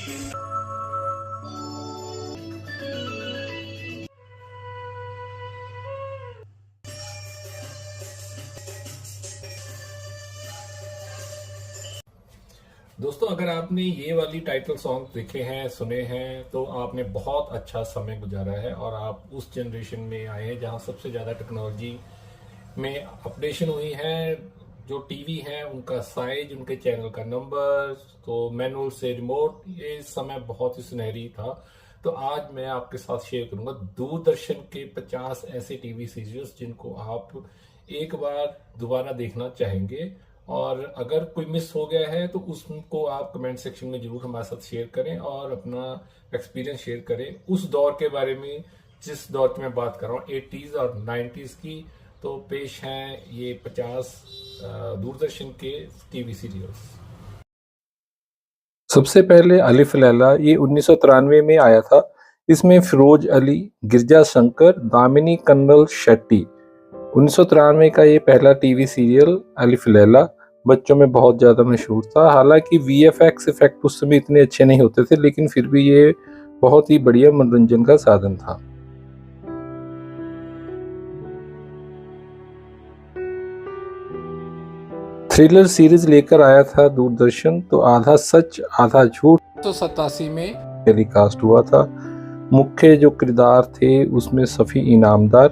दोस्तों, अगर आपने ये वाली टाइटल सॉन्ग देखे हैं, सुने हैं, तो आपने बहुत अच्छा समय गुजारा है और आप उस जनरेशन में आए हैं जहां सबसे ज़्यादा टेक्नोलॉजी में अपडेशन हुई है। जो टीवी है उनका साइज, उनके चैनल का नंबर, तो मैनुअल से रिमोट, ये समय बहुत ही सुनहरी था। तो आज मैं आपके साथ शेयर करूंगा दूरदर्शन के 50 ऐसे टीवी सीरियल्स जिनको आप एक बार दोबारा देखना चाहेंगे। और अगर कोई मिस हो गया है तो उसको आप कमेंट सेक्शन में जरूर हमारे साथ शेयर करें और अपना एक्सपीरियंस शेयर करें उस दौर के बारे में जिस दौर की मैं बात कर रहा हूँ, 80s और 90s की। तो पेश हैं ये 50 दूरदर्शन के टीवी सीरियल्स। सबसे पहले अलिफ लैला, ये 1993 में आया था। इसमें फिरोज अली, गिरजा शंकर, दामिनी कन्वल शेट्टी। 1993 का ये पहला टीवी सीरियल अलिफ लैला बच्चों में बहुत ज़्यादा मशहूर था। हालांकि वीएफएक्स इफेक्ट उस समय इतने अच्छे नहीं होते थे, लेकिन फिर भी ये बहुत ही बढ़िया मनोरंजन का साधन था। थ्रिलर सीरीज लेकर आया था दूरदर्शन, तो आधा सच आधा झूठ 1987 में टेलीकास्ट हुआ था। मुख्य जो किरदार थे उसमें सफ़ी इनामदार,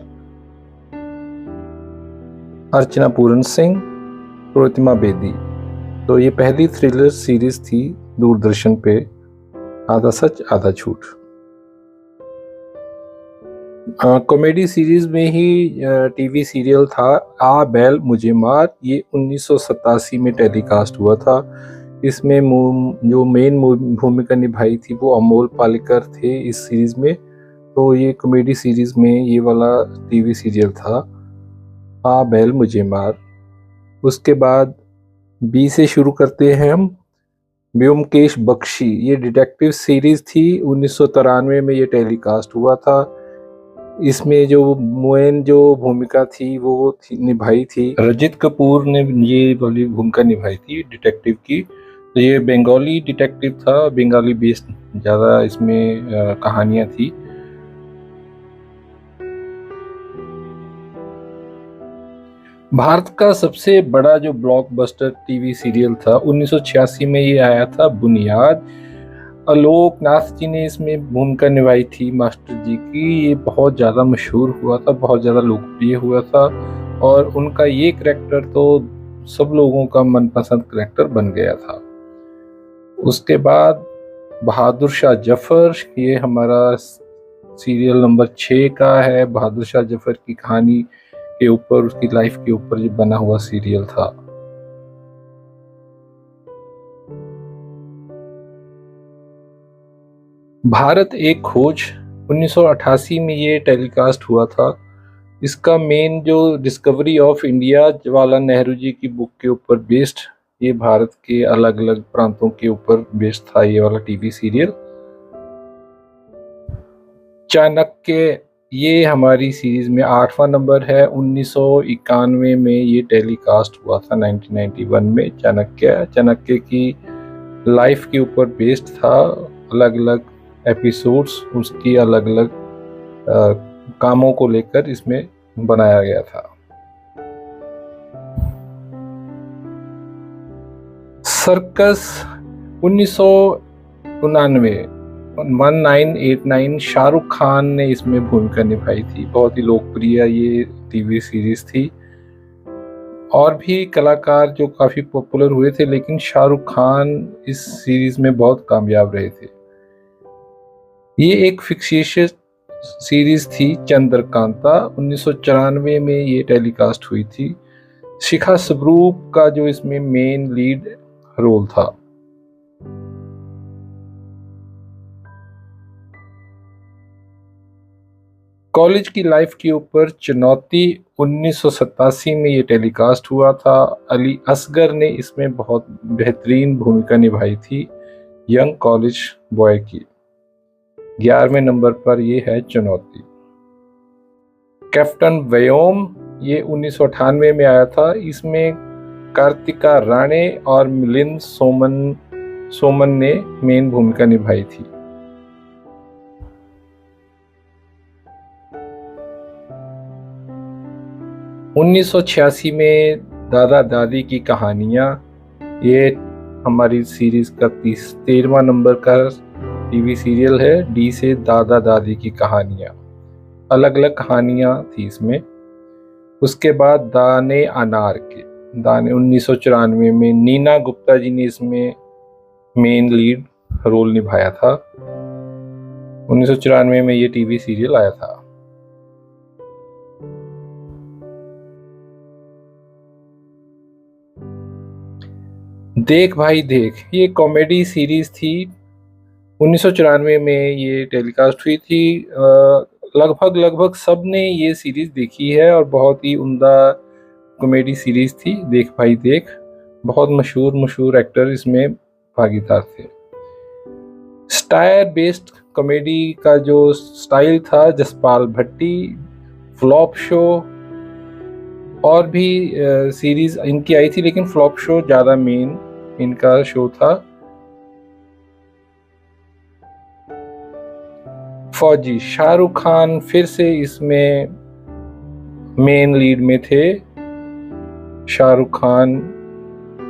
अर्चना पूरन सिंह, प्रतिमा बेदी। तो ये पहली थ्रिलर सीरीज थी दूरदर्शन पे, आधा सच आधा झूठ। कॉमेडी सीरीज में ही टीवी सीरियल था आ बैल मुझे मार, ये 1987 में टेलीकास्ट हुआ था। इसमें जो मेन भूमिका निभाई थी वो अमोल पालेकर थे इस सीरीज में। तो ये कॉमेडी सीरीज में ये वाला टीवी सीरियल था आ बैल मुझे मार। उसके बाद बी से शुरू करते हैं हम। ब्योमकेश बख्शी, ये डिटेक्टिव सीरीज थी, 1993 में ये टेलीकास्ट हुआ था। इसमें जो मेन जो भूमिका थी वो निभाई थी रजित कपूर ने, ये वाली भूमिका निभाई थी डिटेक्टिव की। तो ये बंगाली डिटेक्टिव था, बंगाली बेस्ड ज़्यादा इसमें कहानियाँ थी। भारत का सबसे बड़ा जो ब्लॉकबस्टर टीवी सीरियल था 1986 में ये आया था बुनियाद। आलोक नाथ जी ने इसमें भूमिका निभाई थी मास्टर जी की। ये बहुत ज़्यादा मशहूर हुआ था, बहुत ज़्यादा लोकप्रिय हुआ था और उनका ये करैक्टर तो सब लोगों का मनपसंद करैक्टर बन गया था। उसके बाद बहादुर शाह जफर, ये हमारा सीरियल नंबर 6 का है। बहादुर शाह जफर की कहानी के ऊपर, उसकी लाइफ के ऊपर जो बना हुआ सीरियल था। भारत एक खोज 1988 में ये टेलीकास्ट हुआ था। इसका मेन जो Discovery of India Jawaharlal Nehru ji की बुक के ऊपर बेस्ड, ये भारत के अलग अलग प्रांतों के ऊपर बेस्ड था ये वाला टीवी सीरियल। चाणक्य, ये हमारी सीरीज में 8वां नंबर है। 1991 में ये टेलीकास्ट हुआ था, 1991 में। चाणक्य की लाइफ के ऊपर बेस्ड था। अलग अलग एपिसोड्स उसकी अलग अलग कामों को लेकर इसमें बनाया गया था। सर्कस 1989 1989 शाहरुख खान ने इसमें भूमिका निभाई थी। बहुत ही लोकप्रिय ये टीवी सीरीज थी। और भी कलाकार जो काफ़ी पॉपुलर हुए थे, लेकिन शाहरुख खान इस सीरीज में बहुत कामयाब रहे थे। ये एक फिक्शियस सीरीज थी चंद्रकांता, 1994 में ये टेलीकास्ट हुई थी। शिखा स्वरूप का जो इसमें मेन लीड रोल था। कॉलेज की लाइफ के ऊपर चुनौती 1987 में ये टेलीकास्ट हुआ था। अली असगर ने इसमें बहुत बेहतरीन भूमिका निभाई थी यंग कॉलेज बॉय की। 11वें नंबर पर ये है चुनौती। कैप्टन व्योम, ये 1998 में आया था। इसमें कार्तिका राणे और मिलिंद सोमन ने मेन भूमिका निभाई थी। उन्नीस सौ 86 में दादा दादी की कहानियां, ये हमारी सीरीज का 13वां नंबर का टीवी सीरियल है। डी से दादा दादी की कहानियां, अलग अलग कहानियां थी इसमें। उसके बाद दाने अनार के दाने 1994 में नीना गुप्ता जी ने इसमें मेन लीड रोल निभाया था। 1994 में ये टीवी सीरियल आया था। देख भाई देख, ये कॉमेडी सीरीज थी। 1994 में ये टेलीकास्ट हुई थी। लगभग सबने ये सीरीज देखी है और बहुत ही उम्दा कॉमेडी सीरीज थी देख भाई देख। बहुत मशहूर एक्टर इसमें भागीदार थे। स्टायर बेस्ड कॉमेडी का जो स्टाइल था, जसपाल भट्टी, फ्लॉप शो और भी सीरीज इनकी आई थी, लेकिन फ्लॉप शो ज्यादा मेन इनका शो था। फौजी शाहरुख खान फिर से इसमें मेन लीड में थे। शाहरुख खान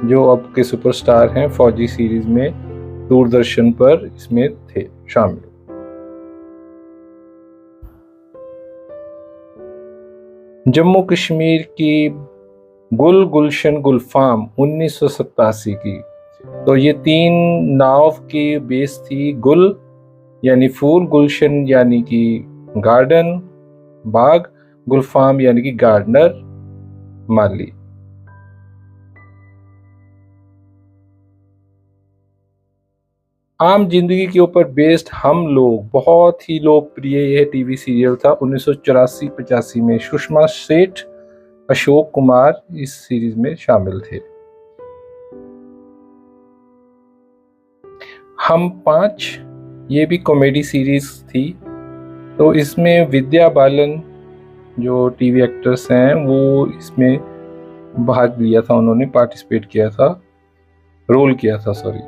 जो अब के सुपरस्टार हैं, फौजी सीरीज में दूरदर्शन पर इसमें थे शामिल। जम्मू कश्मीर की गुलशन गुलफाम 1987 की, तो ये 3 नाव की बेस थी। गुल यानी फूल, गुलशन यानी कि गार्डन बाग, गुलफाम यानी कि गार्डनर माली। आम जिंदगी के ऊपर बेस्ड हम लोग, बहुत ही लोकप्रिय यह टीवी सीरियल था। 1984-85 में सुषमा सेठ, अशोक कुमार इस सीरीज में शामिल थे। हम 5 ये भी कॉमेडी सीरीज थी। तो इसमें विद्या बालन जो टीवी एक्ट्रेस हैं, वो इसमें भाग लिया था, उन्होंने पार्टिसिपेट किया था, रोल किया था सॉरी।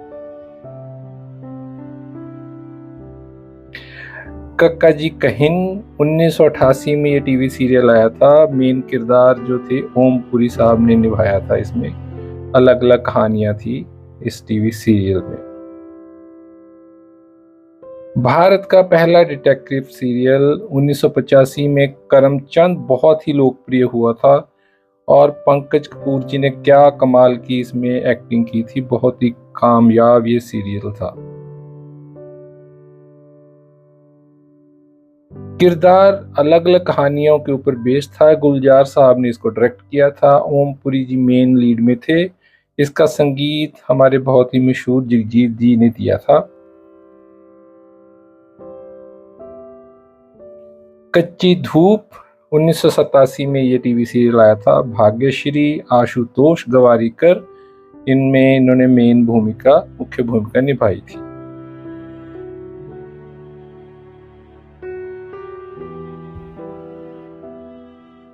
कक्का जी कहिन 1988 में ये टीवी सीरियल आया था। मेन किरदार जो थे ओमपुरी साहब ने निभाया था इसमें। अलग अलग कहानियां थी इस टीवी सीरियल में। भारत का पहला डिटेक्टिव सीरियल 1985 में करमचंद बहुत ही लोकप्रिय हुआ था और पंकज कपूर जी ने क्या कमाल की इसमें एक्टिंग की थी। बहुत ही कामयाब ये सीरियल था। किरदार अलग अलग कहानियों के ऊपर बेस्ड था। गुलजार साहब ने इसको डायरेक्ट किया था। ओमपुरी जी मेन लीड में थे। इसका संगीत हमारे बहुत ही मशहूर जगजीत जी ने दिया था। कच्ची धूप 1987 में ये टीवी सीरियल आया था। भाग्यश्री, आशुतोष गवारीकर, इनमें इन्होंने मुख्य भूमिका निभाई थी।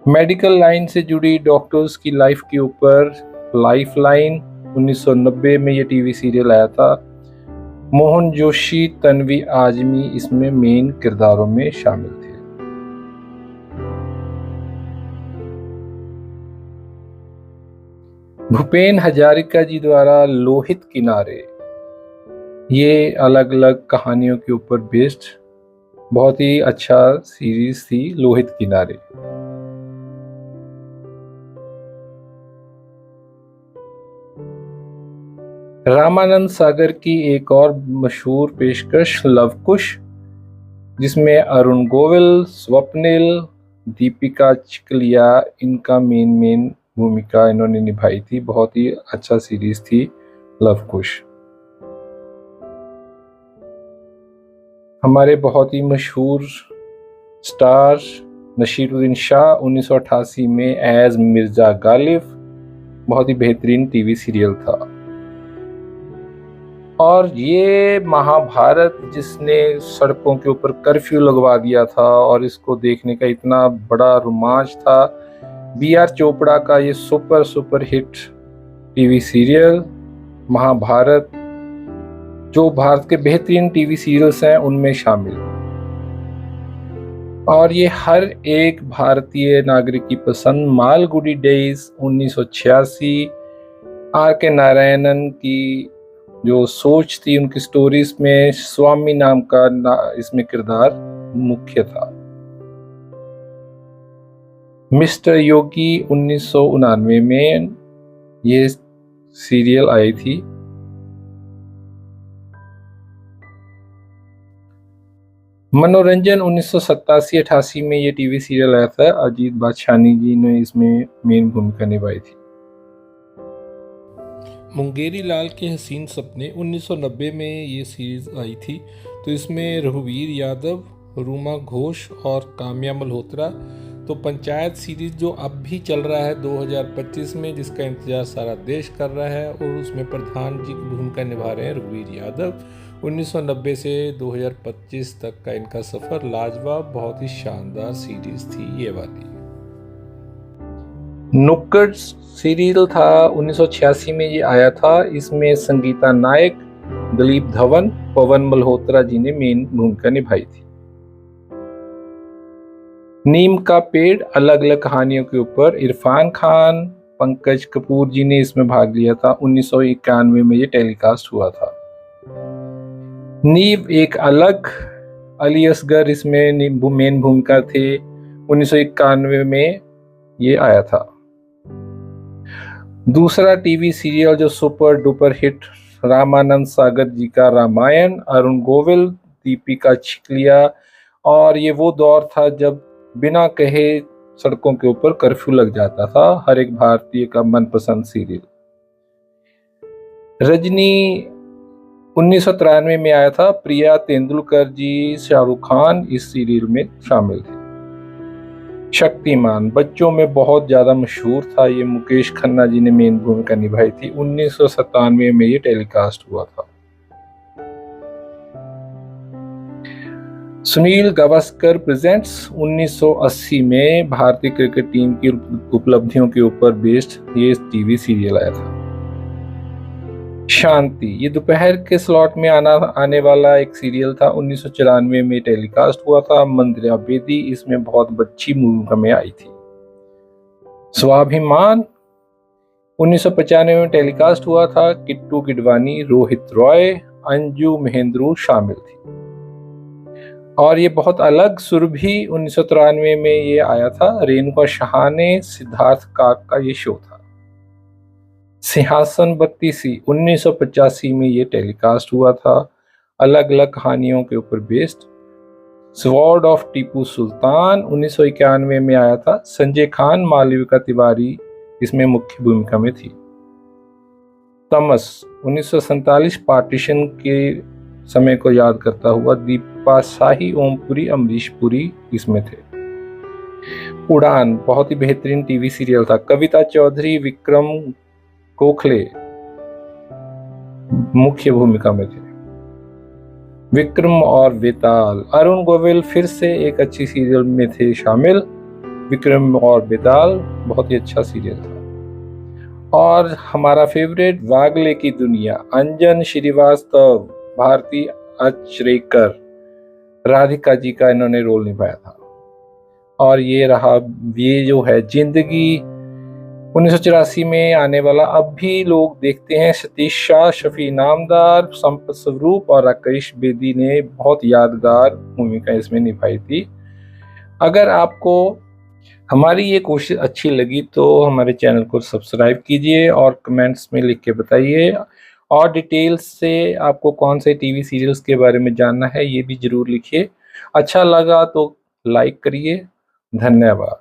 मेडिकल लाइन से जुड़ी डॉक्टर्स की लाइफ के ऊपर लाइफ लाइन 1990 में ये टीवी सीरियल आया था। मोहन जोशी, तन्वी आजमी इसमें मेन किरदारों में शामिल थे। भूपेन हजारिका जी द्वारा लोहित किनारे, ये अलग अलग कहानियों के ऊपर बेस्ड बहुत ही अच्छा सीरीज थी लोहित किनारे। रामानंद सागर की एक और मशहूर पेशकश लवकुश, जिसमें अरुण गोविल, स्वप्निल, दीपिका चिकलिया इनका मेन भूमिका इन्होंने निभाई थी। बहुत ही अच्छा सीरीज थी लवकुश। हमारे बहुत ही मशहूर स्टार नसीरुद्दीन शाह 1988 में एज मिर्जा गालिब, बहुत ही बेहतरीन टीवी सीरियल था। और ये महाभारत जिसने सड़कों के ऊपर कर्फ्यू लगवा दिया था और इसको देखने का इतना बड़ा रोमांच था, बी.आर. चोपड़ा का ये super hit TV serial Mahabharat जो भारत के बेहतरीन टीवी सीरियल्स हैं उनमें शामिल। और ये हर एक भारतीय नागरिक की पसंद मालगुडी डेज 1986, आर के नारायणन की जो सोच थी उनकी स्टोरीज में स्वामी नाम का इसमें किरदार मुख्य था। मिस्टर योगी 1999 में ये सीरियल आई थी। मनोरंजन 1987-88 में ये टीवी सीरियल आया था। अजीत बादशानी जी ने इसमें मेन भूमिका निभाई थी। मुंगेरी लाल के हसीन सपने 1990 में ये सीरीज आई थी। तो इसमें रघुवीर यादव, रूमा घोष और काम्या मल्होत्रा। तो पंचायत सीरीज जो अब भी चल रहा है 2025 में, जिसका इंतजार सारा देश कर रहा है, और उसमें प्रधान जी की भूमिका निभा रहे हैं रघुवीर यादव। 1990 से 2025 तक का इनका सफर लाजवाब, बहुत ही शानदार सीरीज थी ये वाली। नुक्कड़ सीरियल था 1986 में ये आया था। इसमें संगीता नायक, दिलीप धवन, पवन मल्होत्रा जी ने मेन भूमिका निभाई थी। नीम का पेड़ अलग अलग कहानियों के ऊपर इरफान खान, पंकज कपूर जी ने इसमें भाग लिया था। 1991 में ये टेलीकास्ट हुआ था। नीव एक अलग, अली असगर इसमें मेन भूमिका थे। 1991 में ये आया था। दूसरा टीवी सीरियल जो super duper hit, Ramanand Sagar जी का रामायण, अरुण गोविल, दीपिका चिखलिया। और ये वो दौर था जब बिना कहे सड़कों के ऊपर कर्फ्यू लग जाता था, हर एक भारतीय का मनपसंद सीरियल। रजनी 1993 में आया था। प्रिया तेंदुलकर जी, शाहरुख खान इस सीरियल में शामिल थे। शक्तिमान बच्चों में बहुत ज्यादा मशहूर था। ये मुकेश खन्ना जी ने मेन भूमिका निभाई थी। 1997 में ये टेलीकास्ट हुआ था। सुनील गावस्कर प्रेजेंट्स 1980 में भारतीय क्रिकेट टीम की उपलब्धियों के ऊपर बेस्ड ये टीवी सीरियल आया था। शांति ये दोपहर के स्लॉट में आने वाला एक सीरियल था। 1994 में टेलीकास्ट हुआ था। मंदिरा बेदी इसमें बहुत अच्छी भूमिका में आई थी। स्वाभिमान 1995 में टेलीकास्ट हुआ था। किट्टू किडवानी, रोहित रॉय, अंजू महेंद्रू शामिल थी। और ये बहुत अलग, सुरभि 1993 में ये आया था। रेणुका शहाने, सिद्धार्थ काक का ये शो था। सिंहासन बत्तीसी 1985 में ये टेलीकास्ट हुआ था, अलग अलग कहानियों के ऊपर based. Sword of Tipu Sultan 1991 में आया था। संजय खान, मालविका तिवारी इसमें मुख्य भूमिका में थी। तमस 1947 पार्टीशन के समय को याद करता हुआ दीपा शाही, ओमपुरी, अमरीश पुरी इसमें थे। उड़ान बहुत ही बेहतरीन टीवी सीरियल था। कविता चौधरी, विक्रम गोखले मुख्य भूमिका में थे। विक्रम और बेताल, अरुण गोविल फिर से एक अच्छी सीरियल में थे शामिल। विक्रम और बेताल बहुत ही अच्छा सीरियल था। और हमारा फेवरेट वागले की दुनिया, अंजन श्रीवास्तव, भारती अचरेकर, राधिका जी का इन्होंने रोल निभाया था। और ये रहा, ये जो है जिंदगी 1984 में आने वाला, अब भी लोग देखते हैं। सतीश शाह, शफी नामदार, संपत स्वरूप और राकेश बेदी ने बहुत यादगार भूमिका इसमें निभाई थी। अगर आपको हमारी ये कोशिश अच्छी लगी तो हमारे चैनल को सब्सक्राइब कीजिए और कमेंट्स में लिख के बताइए। और डिटेल्स से आपको कौन से टीवी सीरियल्स के बारे में जानना है ये भी जरूर लिखिए। अच्छा लगा तो लाइक करिए। धन्यवाद।